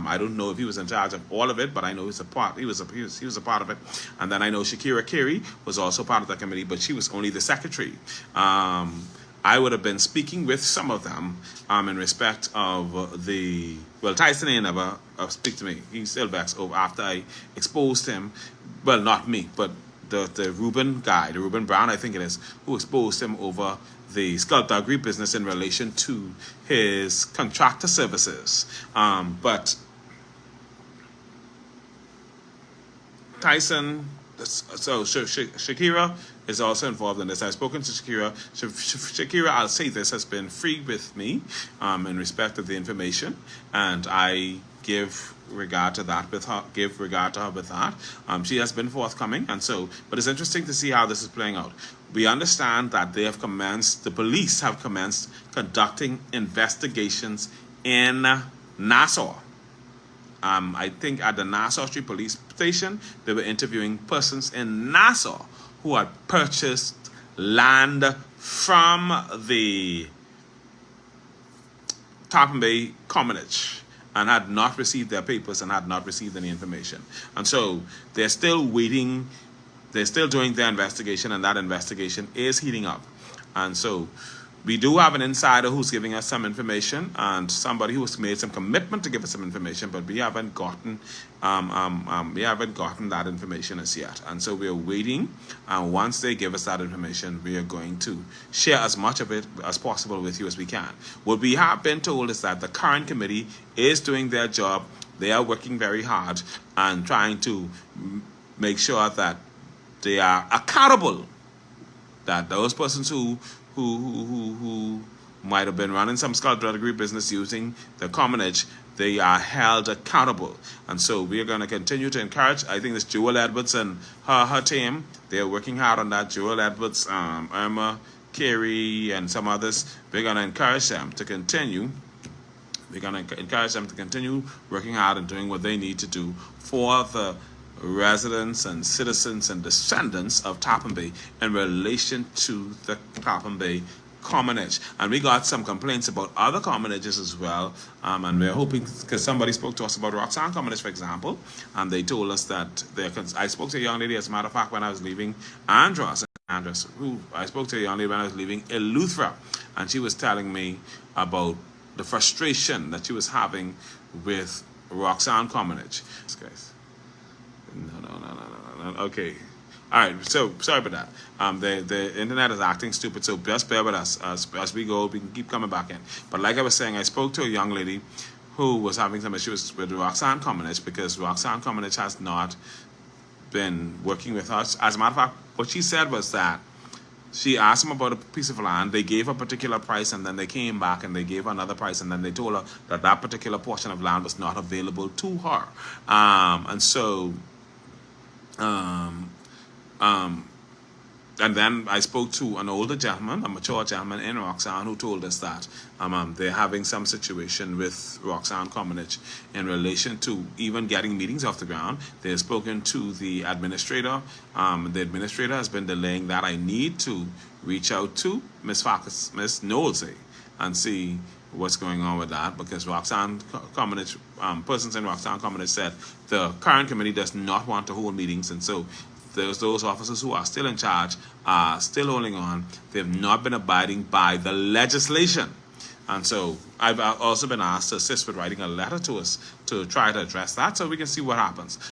I don't know if he was in charge of all of it, but I know he was a part of it. And then I know Shakira Carey was also part of that committee, but she was only the secretary. I would have been speaking with some of them in respect of Tyson ain't never speak to me. He's still vexed over after I exposed him. Well, not me, but the Reuben guy, the Reuben Brown, I think it is, who exposed him over the skullduggery business in relation to his contractor services. But Tyson, so Shakira is also involved in this. I've spoken to Shakira. Shakira, I'll say this, has been free with me in respect of the information, and I give regard to her with that. She has been forthcoming, and so, but it's interesting to see how this is playing out. We understand that the police have commenced conducting investigations in Nassau. I think at the Nassau Street Police Station, they were interviewing persons in Nassau who had purchased land from the Toppen Bay Commonage and had not received their papers and had not received any information. And so they're still waiting, they're still doing their investigation, and that investigation is heating up. And so we do have an insider who's giving us some information, and somebody who's made some commitment to give us some information, but we haven't gotten that information as yet. And so we're waiting, and once they give us that information, we are going to share as much of it as possible with you as we can. What we have been told is that the current committee is doing their job. They are working very hard and trying to make sure that they are accountable, that those persons who might have been running some skullduggery business using the Commonage, they are held accountable. And so we are going to continue to encourage. I think this Joel Edwards and her team, they are working hard on that. Joel Edwards, Irma Carey, and some others. We're going to encourage them to continue. We're going to encourage them to continue working hard and doing what they need to do for the residents and citizens and descendants of Tarpum Bay in relation to the Tarpum Bay Commonage. And we got some complaints about other Commonages as well, and we're hoping, because somebody spoke to us about Roxanne Commonage, for example, and they told us that I spoke to a young lady, as a matter of fact, when I was leaving Andros, who I spoke to a young lady when I was leaving Eleuthera, and she was telling me about the frustration that she was having with Roxanne Commonage. Guys. No. Okay. All right. So sorry about that. The internet is acting stupid, so just bear with us as we go. We can keep coming back in. But like I was saying, I spoke to a young lady who was having some issues with Roxanne Commonage because Roxanne Commonage has not been working with us. As a matter of fact, what she said was that she asked them about a piece of land. They gave a particular price, and then they came back and they gave her another price, and then they told her that that particular portion of land was not available to her. And then I spoke to an older gentleman, a mature gentleman in Roxanne, who told us that they're having some situation with Roxanne Commonage in relation to even getting meetings off the ground. They've spoken to the administrator. The administrator has been delaying that. I need to reach out to Miss Knowlesy and see what's going on with that, because Roxanne Commonage, persons in Roxanne Commonage said the current committee does not want to hold meetings, and so those officers who are still in charge are still holding on. They have not been abiding by the legislation. And so I've also been asked to assist with writing a letter to us to try to address that, so we can see what happens.